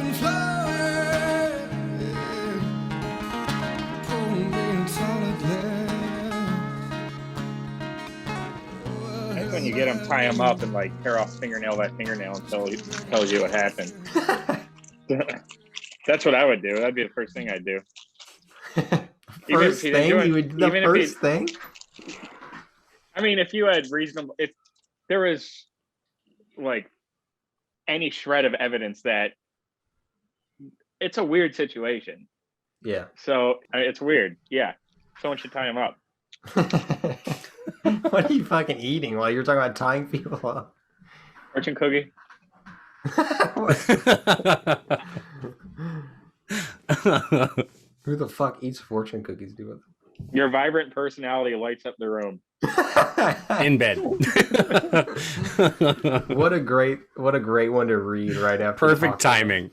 and flowers, pour me in solid glass. That's when you get them, tie them up, and like tear off fingernail by fingernail until it tells you what happened. That's what I would do. That'd be the first thing I'd do. First thing you would the first thing. I mean, if you had reasonable, if there was like any shred of evidence that it's a weird situation. Yeah. So it's weird. Yeah. Someone should tie him up. What are you fucking eating while you're talking about tying people up? Fortune cookie. Who the fuck eats fortune cookies, dude? Your vibrant personality lights up the room. In bed. What a great one to read right after. Perfect timing.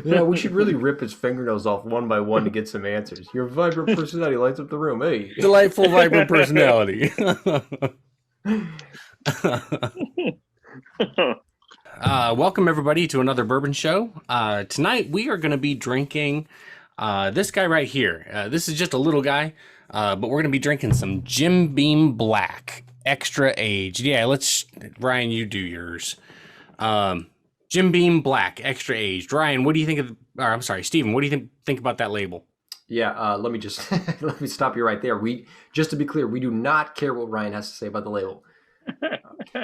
Yeah, we should really rip his fingernails off one by one to get some answers. Your vibrant personality lights up the room. Hey, Delightful, vibrant personality. Welcome everybody to another bourbon show. Tonight we are going to be drinking this guy right here. This is just a little guy, but we're going to be drinking some Jim Beam Black extra aged. Yeah, Ryan, you do yours. Jim Beam Black extra aged. Ryan, what do you think of? Or I'm sorry, Steven, what do you think about that label? Yeah, let me just let me stop you right there. Just to be clear, we do not care what Ryan has to say about the label.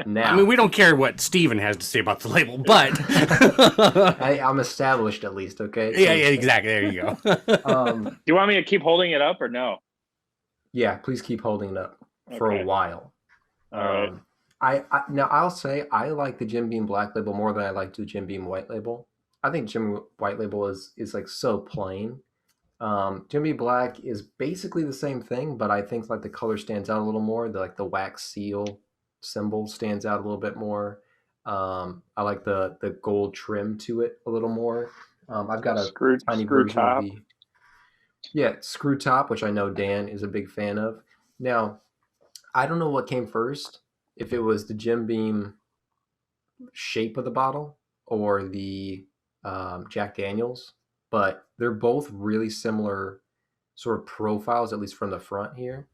Now, I mean, we don't care what Steven has to say about the label, but I'm established at least, okay? Yeah, exactly. There you go. Do you want me to keep holding it up or no? Yeah, please keep holding it up for a while. All right. Now I'll say I like the Jim Beam Black Label more than I like the Jim Beam White Label. I think Jim White Label is like so plain. Jim Beam Black is basically the same thing, but I think like the color stands out a little more. The wax seal symbol stands out a little bit more. I like the gold trim to it a little more. I've got a tiny version of the screw top, which I know Dan is a big fan of. Now, I don't know what came first, if it was the Jim Beam shape of the bottle or the Jack Daniels, but they're both really similar sort of profiles, at least from the front here.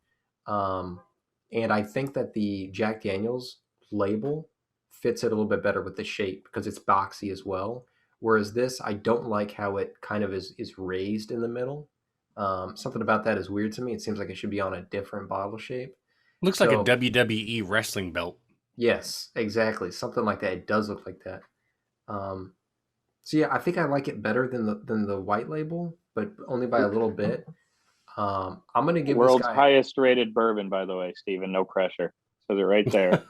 And I think that the Jack Daniels label fits it a little bit better with the shape because it's boxy as well. Whereas this, I don't like how it kind of is raised in the middle. Something about that is weird to me. It seems like it should be on a different bottle shape. Looks like a WWE wrestling belt. Yes, exactly. Something like that. It does look like that. So yeah, I think I like it better than the white label, but only by a little bit. I'm gonna give world's this guy highest rated bourbon, by the way, Steven. No pressure. Says it right there.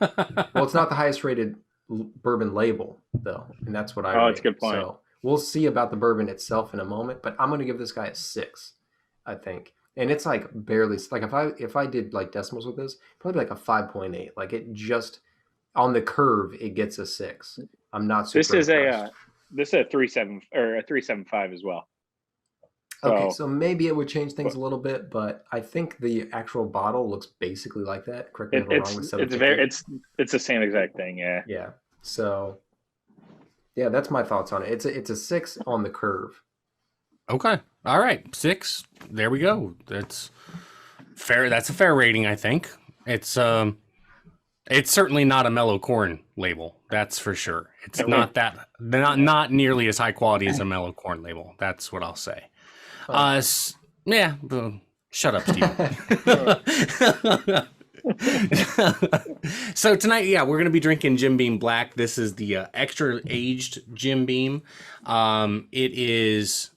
Well, it's not the highest rated bourbon label though, and that's what I. Oh, that's a good point. So we'll see about the bourbon itself in a moment, but I'm gonna give this guy a 6, I think. And it's like barely like if I did like decimals with this, probably like a 5.8. Like it just on the curve, it gets a 6. I'm not super. This is impressed. This is a 3.7 or a 3.75 as well. Okay, so maybe it would change things a little bit, but I think the actual bottle looks basically like that. Correct me if I'm wrong. It's the same exact thing. Yeah. Yeah. So yeah, that's my thoughts on it. It's a 6 on the curve. Okay. All right. 6. There we go. That's fair. That's a fair rating, I think. It's certainly not a Mellow Corn label. That's for sure. It's not nearly as high quality as a Mellow Corn label. That's what I'll say. Yeah. Shut up, Steve. So tonight, we're going to be drinking Jim Beam Black. This is the extra aged Jim Beam. It is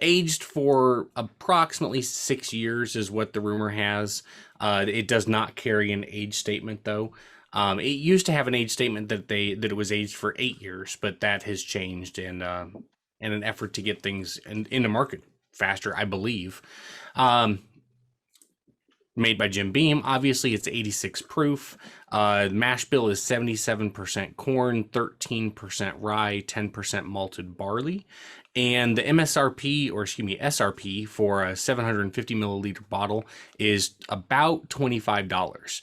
aged for approximately 6 years is what the rumor has. It does not carry an age statement though. It used to have an age statement that it was aged for 8 years, but that has changed in an effort to get things into market faster, I believe. Made by Jim Beam. Obviously, it's 86 proof. The mash bill is 77% corn, 13% rye, 10% malted barley. And the SRP for a 750 milliliter bottle is about $25.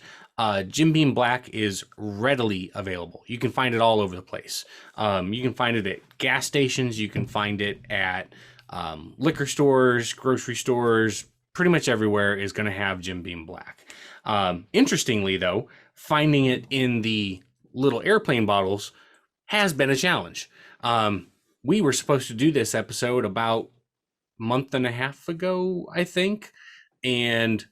Jim Beam Black is readily available. You can find it all over the place. You can find it at gas stations. You can find it at liquor stores, grocery stores. Pretty much everywhere is going to have Jim Beam Black. Interestingly, though, finding it in the little airplane bottles has been a challenge. We were supposed to do this episode about a month and a half ago, I think, and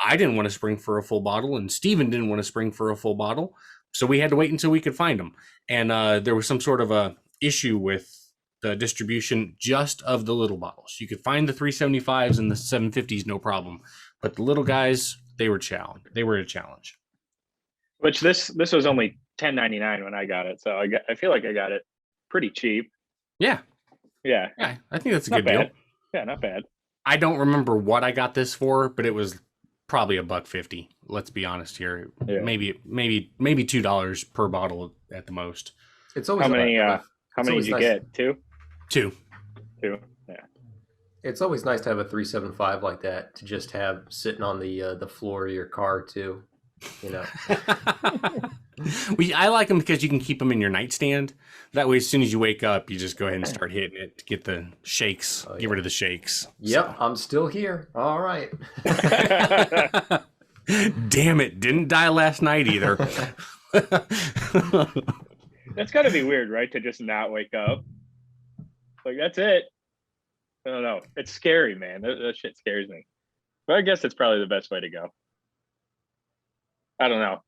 I didn't want to spring for a full bottle, and Steven didn't want to spring for a full bottle, so we had to wait until we could find them. And there was some sort of a issue with the distribution just of the little bottles. You could find the 375s and the 750s, no problem, but the little guys, they were a challenge. Which this was only $10.99 when I got it, so I feel like I got it pretty cheap. Yeah, Yeah, I think that's a not good bad. deal. Yeah, not bad. I don't remember what I got this for, but it was probably $1.50. Let's be honest here. Yeah. Maybe $2 per bottle at the most. It's always How many it's did always you nice. get? Two? Two. Yeah. It's always nice to have a 375 like that to just have sitting on the floor of your car too. You know, I like them because you can keep them in your nightstand. That way, as soon as you wake up, you just go ahead and start hitting it to get the shakes, Oh, get yeah. rid of the shakes. Yep, I'm still here. All right. Damn it, didn't die last night either. That's got to be weird, right? To just not wake up. Like, that's it. I don't know. It's scary, man. That shit scares me. But I guess it's probably the best way to go. I don't know.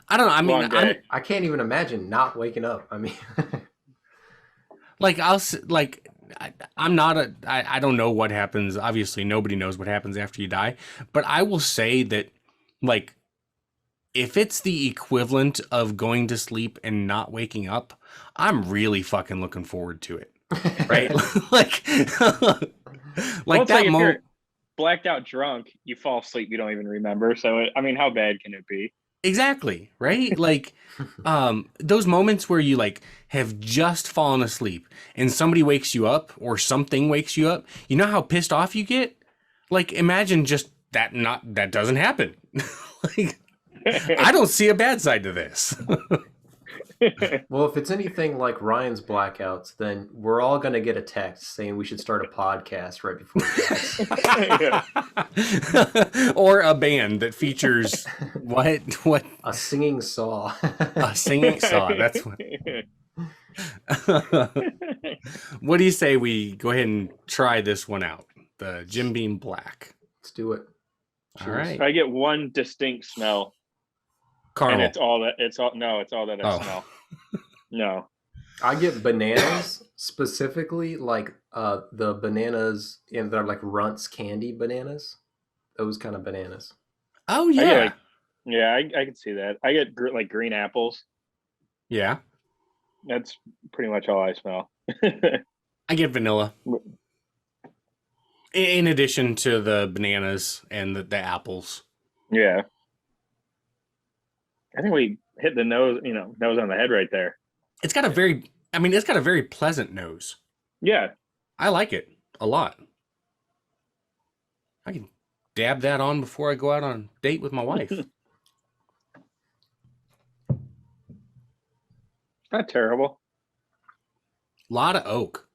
I don't know. I mean, Long day. I can't even imagine not waking up. I mean, I don't know what happens. Obviously, nobody knows what happens after you die. But I will say that, like, if it's the equivalent of going to sleep and not waking up, I'm really fucking looking forward to it. Right? like Well, it's that if moment. you're blacked out drunk, you fall asleep, you don't even remember. So, I mean, how bad can it be? Exactly, right? Like those moments where you like have just fallen asleep and somebody wakes you up or something wakes you up, you know how pissed off you get? Like imagine just that doesn't happen. Like I don't see a bad side to this. well, if it's anything like Ryan's blackouts, then we're all going to get a text saying we should start a podcast right before it dies. Or a band that features what A singing saw. a singing saw. That's what. What do you say we go ahead and try this one out? The Jim Beam Black. Let's do it. All right. I get one distinct smell, Caramel. and it's all that I Oh. smell. No. I get bananas, specifically like the bananas in they're like Runts candy bananas. Those kind of bananas. Oh I get, yeah. like, yeah, I can see that. I get like green apples. Yeah. That's pretty much all I smell. I get vanilla. In addition to the bananas and the apples. Yeah. I think we hit the nose on the head right there. It's got a very pleasant nose. Yeah. I like it a lot. I can dab that on before I go out on a date with my wife. Not terrible. Lot of oak.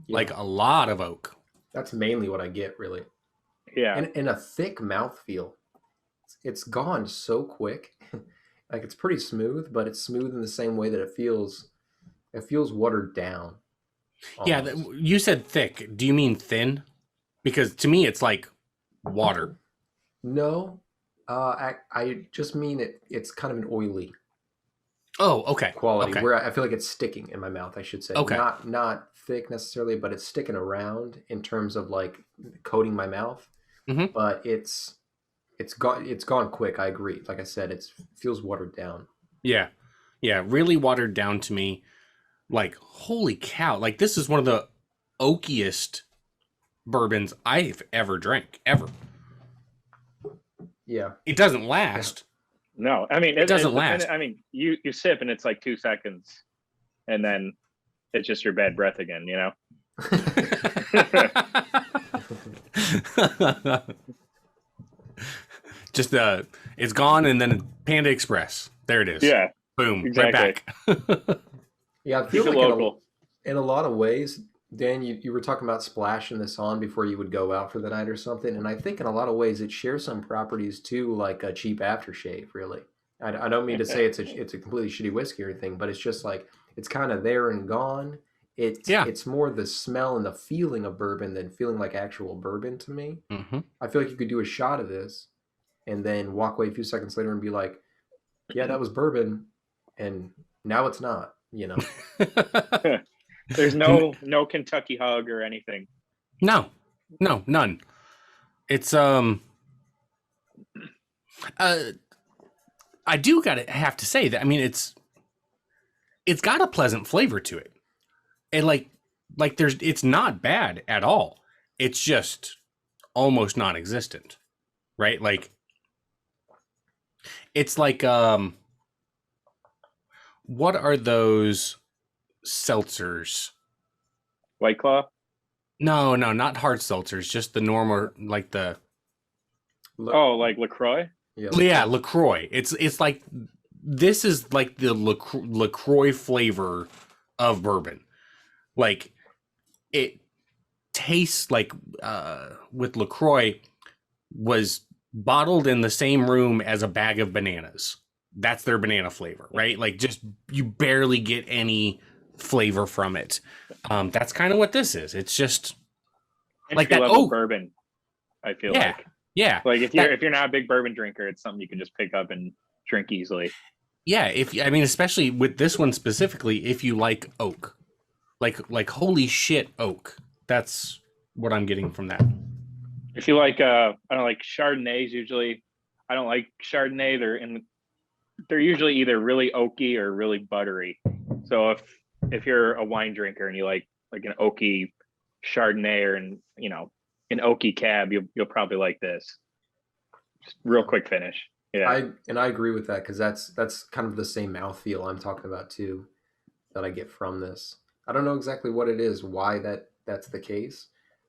Yeah, Like a lot of oak. that's mainly what I get, really. Yeah. And a thick mouthfeel. It's gone so quick. Like it's pretty smooth, but it's smooth in the same way that it feels watered down. Yeah, almost. you said thick. Do you mean thin? Because to me, it's like water. No, I just mean it's kind of an oily Oh, okay. quality Okay. where I feel like it's sticking in my mouth, I should say. Okay. Not thick necessarily, but it's sticking around in terms of like coating my mouth. Mhm. But it's gone quick. I agree. Like I said, it feels watered down. Yeah. Yeah. Really watered down to me. Like, holy cow. Like, this is one of the oakiest bourbons I've ever drank, ever. Yeah. It doesn't last. No, I mean It doesn't last. I mean, you sip and it's like 2 seconds, and then it's just your bad breath again. You know. Just it's gone, and then Panda Express. There it is. Yeah, Boom. exactly. Right back. Yeah, I Keep feel it like local. in a lot of ways, Dan, you were talking about splashing this on before you would go out for the night or something, and I think in a lot of ways it shares some properties too, like a cheap aftershave. Really, I don't mean to say it's a completely shitty whiskey or anything, but it's just like it's kind of there and gone. Yeah. It's more the smell and the feeling of bourbon than feeling like actual bourbon to me. Mm-hmm. I feel like you could do a shot of this and then walk away a few seconds later and be like, "Yeah, that was bourbon," and now it's not. You know. There's no Kentucky hug or anything. No, none. It's I do have to say that, I mean, it's got a pleasant flavor to it. And like it's not bad at all. It's just almost non-existent, right? Like it's like what are those seltzers? White Claw. No, not hard seltzers, just the normal, like the Oh, like LaCroix. yeah, LaCroix. It's like this is like the LaCroix flavor of bourbon. Like it tastes like with LaCroix was bottled in the same room as a bag of bananas. That's their banana flavor, right? Like just you barely get any flavor from it. That's kind of what this is. It's just like that Entry-level oak bourbon. I feel Yeah. like. Yeah. Like if you're not a big bourbon drinker, it's something you can just pick up and drink easily. Yeah, especially with this one specifically, if you like oak. Like holy shit oak. That's what I'm getting from that. If you like I don't like Chardonnays usually. I don't like Chardonnay. They're usually either really oaky or really buttery. So if you're a wine drinker and you like an oaky Chardonnay or an oaky cab, you'll probably like this. Just real quick finish. Yeah. I agree with that because that's kind of the same mouthfeel I'm talking about too, that I get from this. I don't know exactly what it is, why that's the case,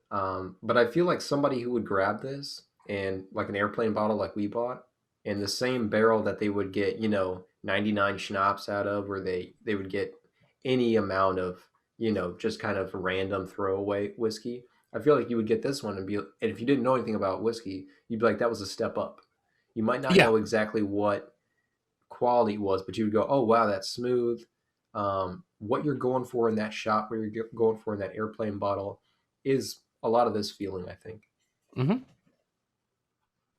but I feel like somebody who would grab this and like an airplane bottle like we bought, in the same barrel that they would get 99 schnapps out of, or they would get any amount of just kind of random throwaway whiskey. I feel like you would get this one and if you didn't know anything about whiskey, you'd be like, that was a step up. You might not Yeah. know exactly what quality it was, but you would go, oh wow, that's smooth. What you're going for in that shot, what you're going for in that airplane bottle, is a lot of this feeling, I think. Mm-hmm.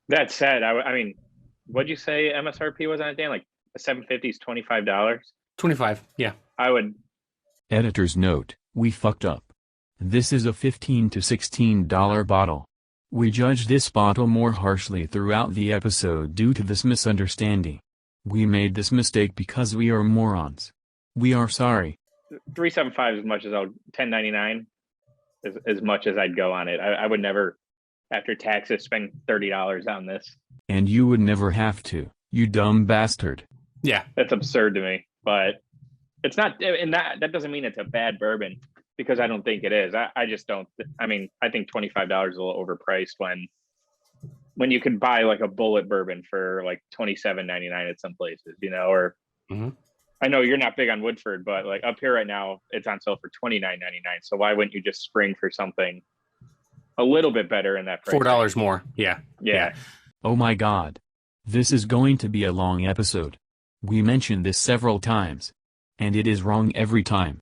That said, I mean, what'd you say MSRP was on it, Dan? Like a 750 is $25. 25. Yeah. I would. Editor's note, we fucked up. This is a $15 to $16 bottle. We judged this bottle more harshly throughout the episode due to this misunderstanding. We made this mistake because we are morons. We are sorry. 375 as much as I'll 1099 as much as I'd go on it. I would never, after taxes, spend $30 on this. And you would never have to, you dumb bastard. Yeah. That's absurd to me. But it's not, and that doesn't mean it's a bad bourbon, because I don't think it is. I just don't. I mean, I think $25 is a little overpriced when you could buy like a bullet bourbon for like $27.99 at some places, or Mm-hmm. I know you're not big on Woodford, but like up here right now, it's on sale for $29.99. So why wouldn't you just spring for something a little bit better in that price? $4 more. Yeah. Yeah. Oh my god. This is going to be a long episode. We mentioned this several times. And it is wrong every time.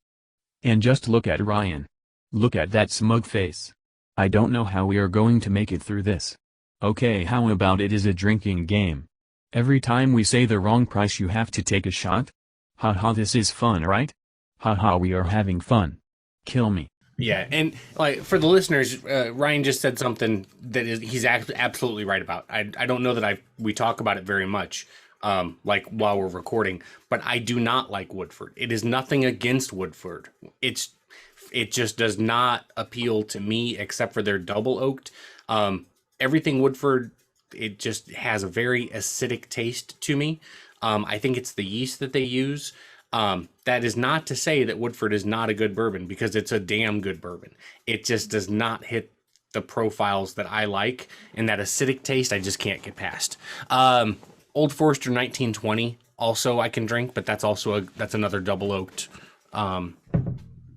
And just look at Ryan. Look at that smug face. I don't know how we are going to make it through this. Okay, how about it is a drinking game? Every time we say the wrong price you have to take a shot? Haha, this is fun, right? Haha, we are having fun. Kill me. Yeah, and like for the listeners, Ryan just said something that he's absolutely right about. I don't know that we talk about it very much, like while we're recording, but I do not like Woodford. It is nothing against Woodford. It just does not appeal to me, except for their double oaked. Everything Woodford, it just has a very acidic taste to me. I think it's the yeast that they use. That is not to say that Woodford is not a good bourbon, because it's a damn good bourbon. It just does not hit the profiles that I like, and that acidic taste I just can't get past. Old Forester 1920 also I can drink, but that's also that's another double oaked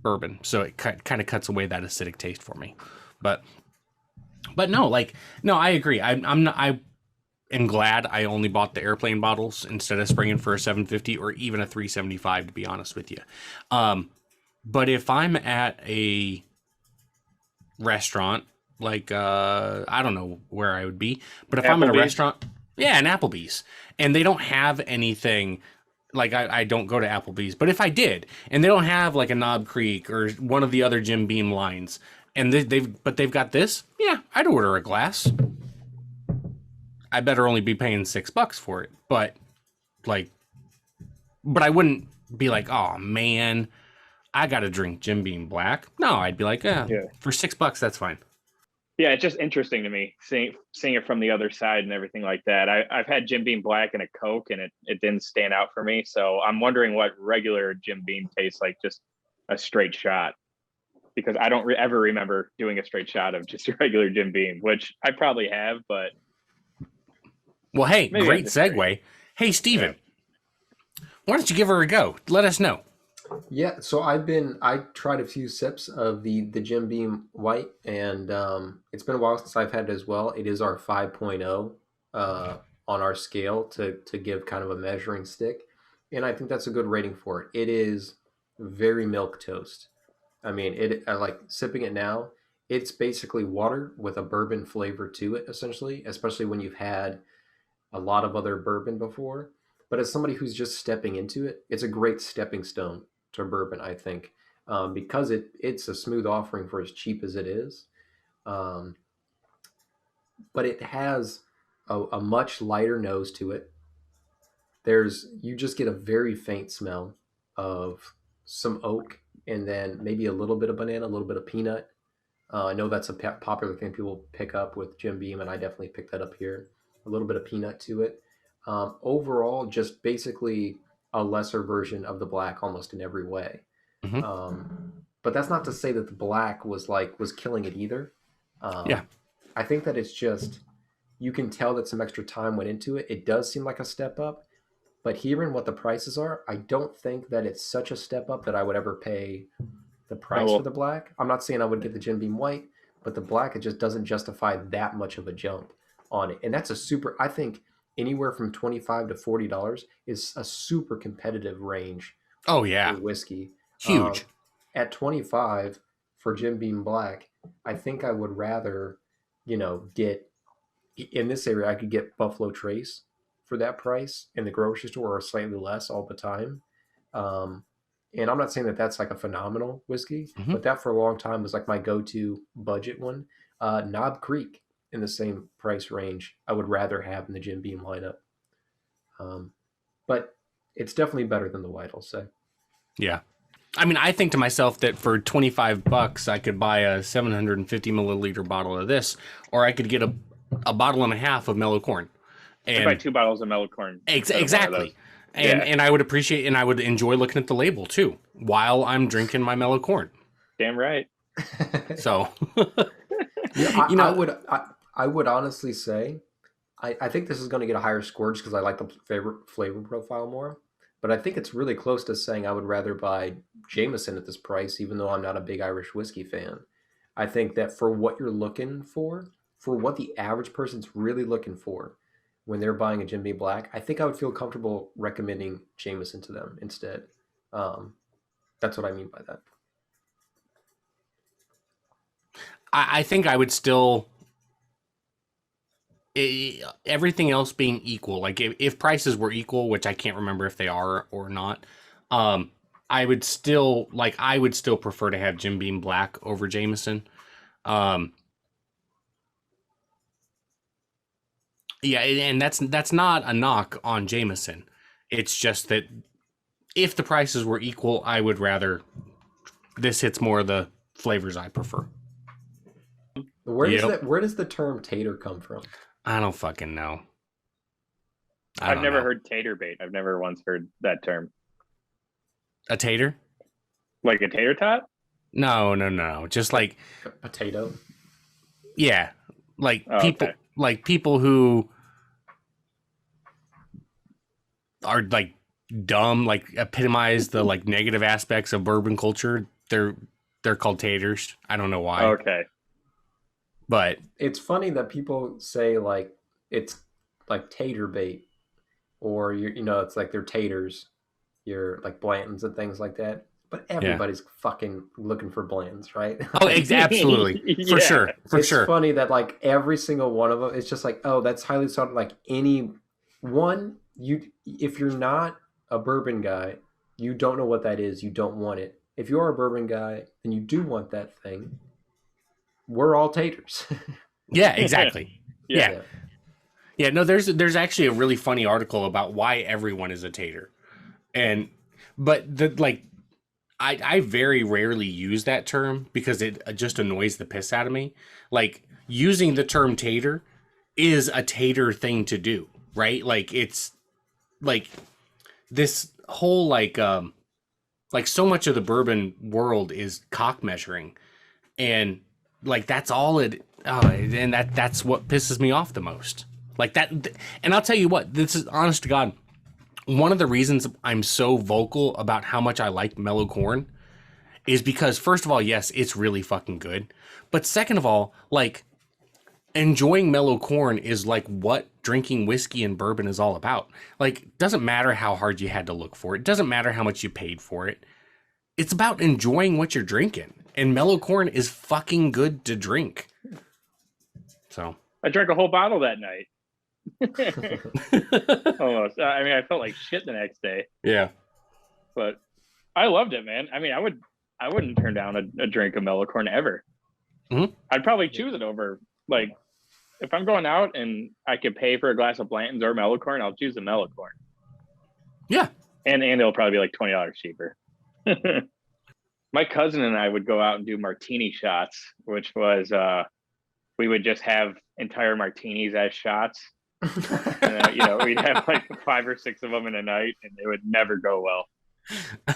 bourbon, so it kind of cuts away that acidic taste for me. But no, like no, I agree. I'm not. I am glad I only bought the airplane bottles instead of springing for a 750 or even a 375. To be honest with you, but if I'm at a restaurant, like I don't know where I would be, but if I'm at a Applebee's? restaurant, yeah, an Applebee's, and they don't have anything. Like I don't go to Applebee's, but if I did, and they don't have like a Knob Creek or one of the other Jim Beam lines, and they've got this, yeah, I'd order a glass. I better only be paying $6 for it, but I wouldn't be like, oh man, I got to drink Jim Beam Black. No, I'd be like, Yeah. for $6, that's fine. Yeah, it's just interesting to me seeing it from the other side and everything like that. I've had Jim Beam Black and a Coke, and it didn't stand out for me. So I'm wondering what regular Jim Beam tastes like, just a straight shot, because I don't ever remember doing a straight shot of just a regular Jim Beam, which I probably have, but Well, hey, maybe great I'm just segue. crazy. Hey, Steven, why don't you give her a go? Let us know. Yeah, so I tried a few sips of the Jim Beam White, and it's been a while since I've had it as well. It is our 5.0 on our scale to give kind of a measuring stick, and I think that's a good rating for it. It is very milk toast. I mean, I like sipping it now. It's basically water with a bourbon flavor to it, essentially, especially when you've had a lot of other bourbon before. But as somebody who's just stepping into it, it's a great stepping stone to bourbon, I think, because it's a smooth offering for as cheap as it is. Um, but it has a much lighter nose to it. You just get a very faint smell of some oak, and then maybe a little bit of banana, a little bit of peanut. I know that's a popular thing people pick up with Jim Beam, and I definitely picked that up here. A little bit of peanut to it. Overall, just basically a lesser version of the black almost in every way. Mhm. But that's not to say that the black was killing it either. Yeah. I think that it's just, you can tell that some extra time went into it. It does seem like a step up, but hearing what the prices are, I don't think that it's such a step up that I would ever pay the price for the black. I'm not saying I would get the Jim Beam White, but the black, it just doesn't justify that much of a jump on it. And that's I think anywhere from $25 to $40 is a super competitive range Oh yeah, for whiskey. huge. At 25 for Jim Beam Black, I think I would rather, get in this area, I could get Buffalo Trace for that price in the grocery store, or slightly less all the time. And I'm not saying that that's like a phenomenal whiskey, Mhm. but that for a long time was like my go-to budget one. Knob Creek in the same price range, I would rather have in the Jim Beam lineup. But it's definitely better than the White, I'll say. Yeah. I mean, I think to myself that for $25, I could buy a 750 milliliter bottle of this, or I could get a bottle and a half of Mellow Corn. I'd buy And 2 bottles of Mellow Corn. instead of one of exactly. those. Yeah. And I would appreciate, and I would enjoy looking at the label too while I'm drinking my Mellow Corn. Damn right. So, Yeah, you know, I would honestly say, I think this is going to get a higher score just because I like the flavor profile more. But I think it's really close to saying I would rather buy Jameson at this price, even though I'm not a big Irish whiskey fan. I think that for what you're looking for what the average person's really looking for when they're buying a Jim Beam Black, I think I would feel comfortable recommending Jameson to them instead. That's what I mean by that. I think I would still, everything else being equal, like if prices were equal, which I can't remember if they are or not, I would still prefer to have Jim Beam Black over Jameson. Yeah, and that's not a knock on Jameson. It's just that if the prices were equal, I would rather, this hits more of the flavors I prefer. Where does the term tater come from? I don't fucking know. I've never heard tater bait. I've never once heard that term. A tater? Like a tater tot? No. Just like Potato. Yeah, like Oh, people, okay. like people who are like dumb, like epitomize the like negative aspects of bourbon culture. They're called taters. I don't know why, Okay. but It's funny that people say like it's like tater bait, or you know it's like they're taters, you're like Blantons and things like that. But yeah. everybody's fucking looking for Blantons, right? Oh, Like, absolutely, for Yeah. sure, for it's sure. funny that like every single one of them, it's just like, oh, that's highly sought. Like any one, you if you're not a bourbon guy, you don't know what that is. You don't want it. If you're a bourbon guy and you do want that thing, we're all taters. Yeah, exactly. Yeah. Yeah, yeah. No, there's actually a really funny article about why everyone is a tater, and but the like I very rarely use that term because it just annoys the piss out of me. Like using the term tater is a tater thing to do, right? Like it's like this whole like so much of the bourbon world is cock measuring, and like that's all it and that's what pisses me off the most. Like that, and I'll tell you what, this is honest to God, one of the reasons I'm so vocal about how much I like Mellow Corn is because first of all, yes, it's really fucking good. But second of all, like enjoying Mellow Corn is like what drinking whiskey and bourbon is all about. Like it doesn't matter how hard you had to look for it. It doesn't matter how much you paid for it. It's about enjoying what you're drinking. And Mellow Corn is fucking good to drink. So I drank a whole bottle that night. Almost. I mean, I felt like shit the next day, yeah. but I loved it, man. I mean, I wouldn't turn down a drink of Mellow Corn ever. Mhm. I'd probably choose it over, like, if I'm going out and I could pay for a glass of Blanton's or Mellow Corn, I'll choose the Mellow Corn. Yeah. And it'll probably be like $20 cheaper. My cousin and I would go out and do martini shots, which was we would just have entire martinis as shots. And, you know, we'd have like 5 or 6 of them in a night, and it would never go well.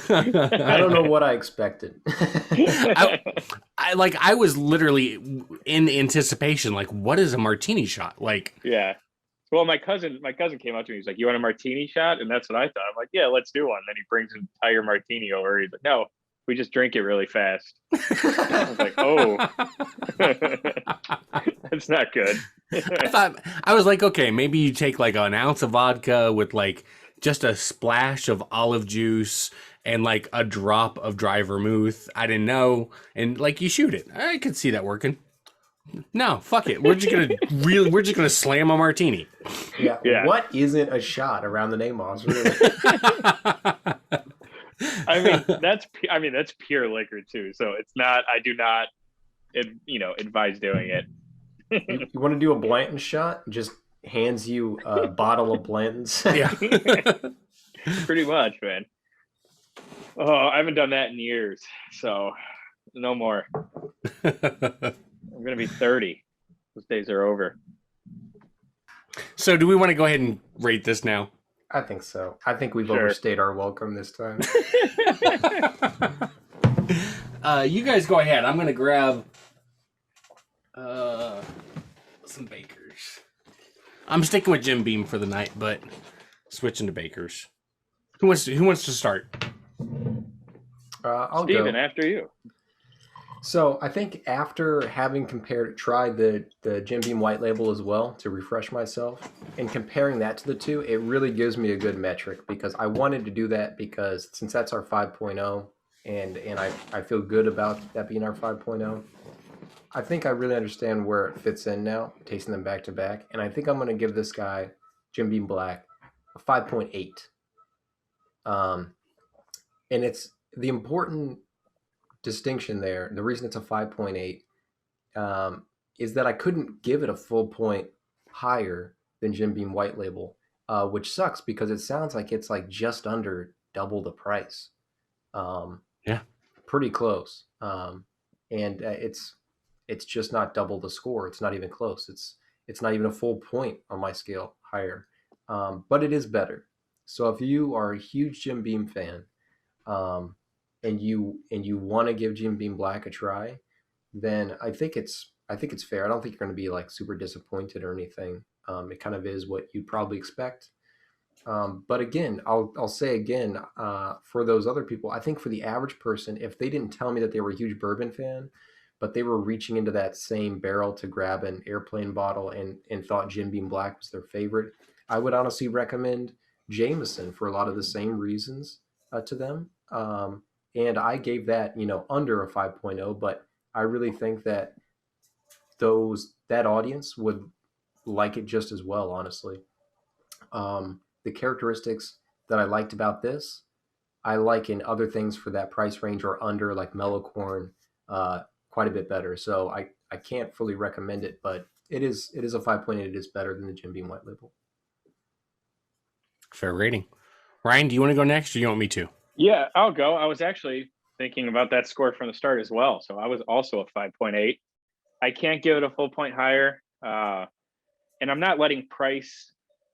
I don't know what I expected. I was literally in anticipation, like, what is a martini shot? Like, Yeah. Well, my cousin came up to me. He's like, "You want a martini shot?" And that's what I thought. I'm like, "Yeah, let's do one." Then he brings an entire martini over. He's like, "No, we just drink it really fast." I was like, "Oh, that's not good." I was like, okay, maybe you take like an ounce of vodka with like just a splash of olive juice and like a drop of dry vermouth. I didn't know, and like you shoot it. I could see that working. No, fuck it. We're just gonna slam a martini. Yeah. Yeah. What isn't a shot around the Namos, really? I mean that's pure liquor too. So it's not. I do not, advise doing it. You want to do a Blanton shot? Just hands you a bottle of Blantons. Yeah. Pretty much, man. Oh, I haven't done that in years, so no more. I'm gonna be 30. Those days are over. So do we want to go ahead and rate this now? I think so. I think we've Sure. overstayed our welcome this time. You guys go ahead. I'm gonna grab some Bakers. I'm sticking with Jim Beam for the night, but switching to Bakers. Who wants to start? I'll Steven, go. after you. So I think after having tried the Jim Beam White Label as well to refresh myself, and comparing that to the two, it really gives me a good metric because I wanted to do that because since that's our 5.0, and I feel good about that being our 5.0, I think I really understand where it fits in now, tasting them back to back, and I think I'm going to give this guy, Jim Beam Black, a 5.8. And it's the important distinction there. The reason it's a 5.8 is that I couldn't give it a full point higher than Jim Beam White Label, which sucks because it sounds like it's like just under double the price. Yeah, pretty close. And it's just not double the score. It's not even close. It's not even a full point on my scale higher, but it is better. So if you are a huge Jim Beam fan, and you want to give Jim Beam Black a try, then I think it's I think it's fair. I don't think you're going to be like super disappointed or anything. It kind of is what you'd probably expect. But again, I'll say again, for those other people, I think for the average person, if they didn't tell me that they were a huge bourbon fan, but they were reaching into that same barrel to grab an airplane bottle and thought Jim Beam Black was their favorite, I would honestly recommend Jameson for a lot of the same reasons to them. And I gave that, under a 5.0, but I really think that that audience would like it just as well, honestly. The characteristics that I liked about this, I like in other things for that price range or under, like Mellow Corn, quite a bit better. So I can't fully recommend it, but it is a 5.8. It is better than the Jim Beam White Label. Fair rating. Ryan, do you want to go next, or do you want me to? Yeah, I'll go. I was actually thinking about that score from the start as well. So I was also a 5.8. I can't give it a full point higher. And I'm not letting price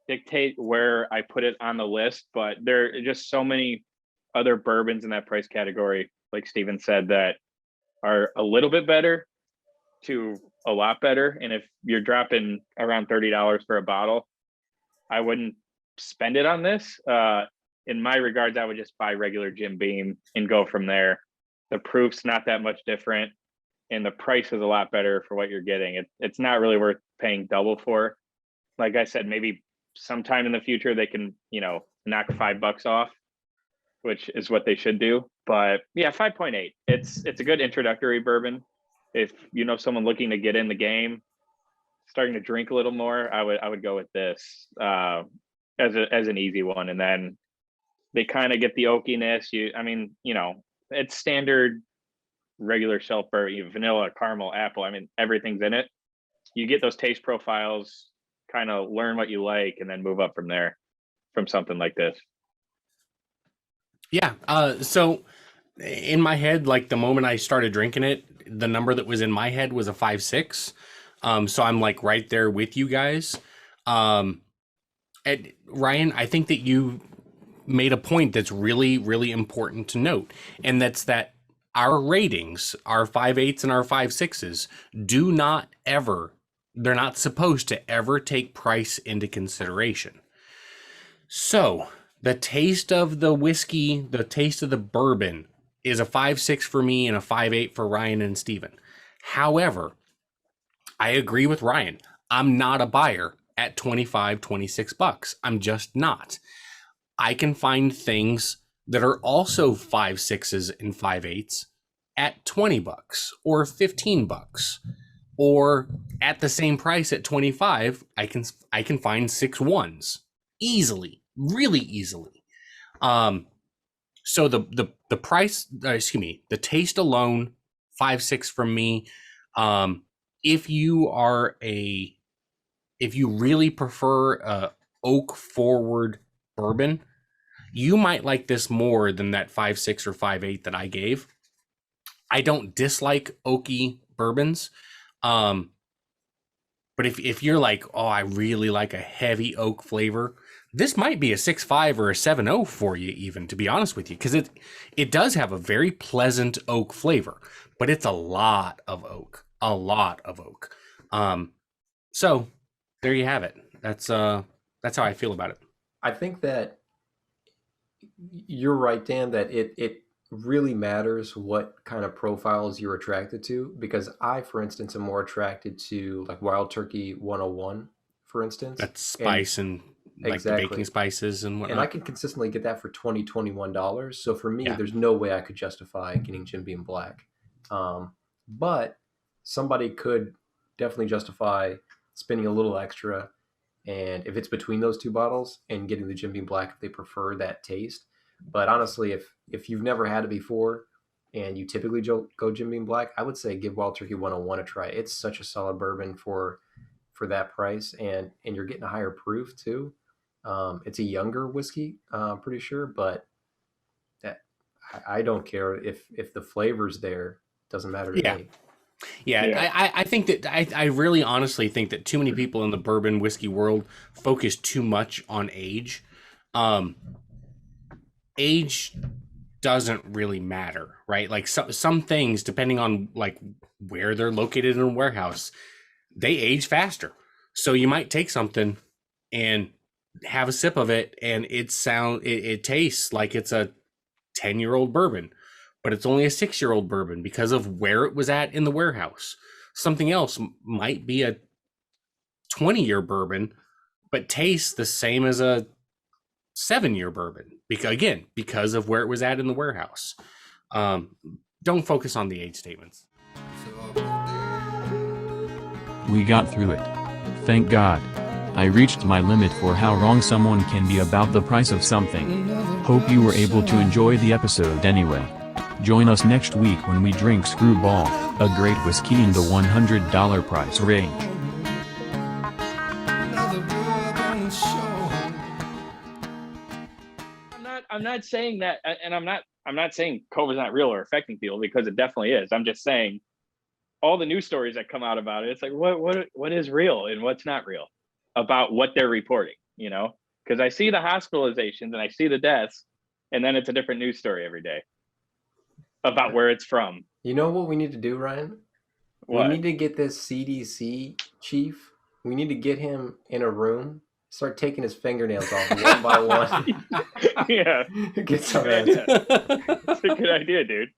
dictate where I put it on the list, but there are just so many other bourbons in that price category, like Steven said, that are a little bit better to a lot better. And if you're dropping around $30 for a bottle, I wouldn't spend it on this. In my regards, I would just buy regular Jim Beam and go from there. The proof's not that much different, and the price is a lot better for what you're getting. It's not really worth paying double for. Like I said, maybe sometime in the future they can, knock $5 off, which is what they should do. But yeah, 5.8. It's a good introductory bourbon. If you know someone looking to get in the game, starting to drink a little more, I would go with this as an easy one. And then they kind of get the oakiness. It's standard regular shelf bourbon, vanilla, caramel, apple. I mean, everything's in it. You get those taste profiles, kind of learn what you like, and then move up from there from something like this. Yeah. So in my head, like the moment I started drinking it, the number that was in my head was a 5.6. So I'm like right there with you guys. And Ryan, I think that you made a point that's really, really important to note. And that's that our ratings, our 5.8s and our 5.6s, do not ever, they're not supposed to ever take price into consideration. So the taste of the whiskey, the taste of the bourbon is a 5.6 for me and a 5.8 for Ryan and Steven. However, I agree with Ryan. I'm not a buyer at $25, $26. I'm just not. I can find things that are also 5.6s and 5.8s at $20 or $15, or at the same price at 25. I can find 6.1s easily, really easily. So the price, the taste alone, 5.6 from me. If you really prefer a oak forward bourbon, you might like this more than that 5.6 or 5.8 that I gave. I don't dislike oaky bourbons. But if you're like, oh, I really like a heavy oak flavor, this might be a 6.5 or a 7.0 for you, even, to be honest with you, because it does have a very pleasant oak flavor, but it's a lot of oak. So there you have it. That's how I feel about it. I think that you're right, Dan, that it really matters what kind of profiles you're attracted to, because I, for instance, am more attracted to like Wild Turkey 101, for instance. That's spice and like exactly. the baking spices and whatnot. And I can consistently get that for $20, $21. So for me, Yeah. there's no way I could justify getting Jim Beam Black. But somebody could definitely justify spending a little extra, and if it's between those two bottles, and getting the Jim Beam Black if they prefer that taste. But honestly, if you've never had it before and you typically go Jim Beam Black, I would say give Wild Turkey 101 a try. It's such a solid bourbon for that price, and you're getting a higher proof too. It's a younger whiskey, I'm pretty sure, but I don't care if the flavor's there. Doesn't matter to me. Yeah. I think that I really honestly think that too many people in the bourbon whiskey world focus too much on age. Age doesn't really matter, right? Like some things, depending on like where they're located in a warehouse, they age faster. So you might take something and have a sip of it, and it tastes like it's a 10-year-old bourbon, but it's only a 6-year-old bourbon because of where it was at in the warehouse. Something else might be a 20-year bourbon, but tastes the same as a 7-year bourbon because of where it was at in the warehouse. Don't focus on the age statements. We got through it. Thank God. I reached my limit for how wrong someone can be about the price of something. Hope you were able to enjoy the episode anyway. Join us next week when we drink Screwball, a great whiskey in the $100 price range. Another Bourbon show. I'm not saying that, and I'm not saying COVID's not real or affecting people, because it definitely is. I'm just saying all the news stories that come out about it, it's like what is real and what's not real about what they're reporting, you know? Because I see the hospitalizations and I see the deaths, and then it's a different news story every day about where it's from. You know what we need to do, Ryan? What? We need to get this CDC chief. We need to get him in a room, start taking his fingernails off one by one. Yeah, Get some good answers. idea. That's a good idea, dude.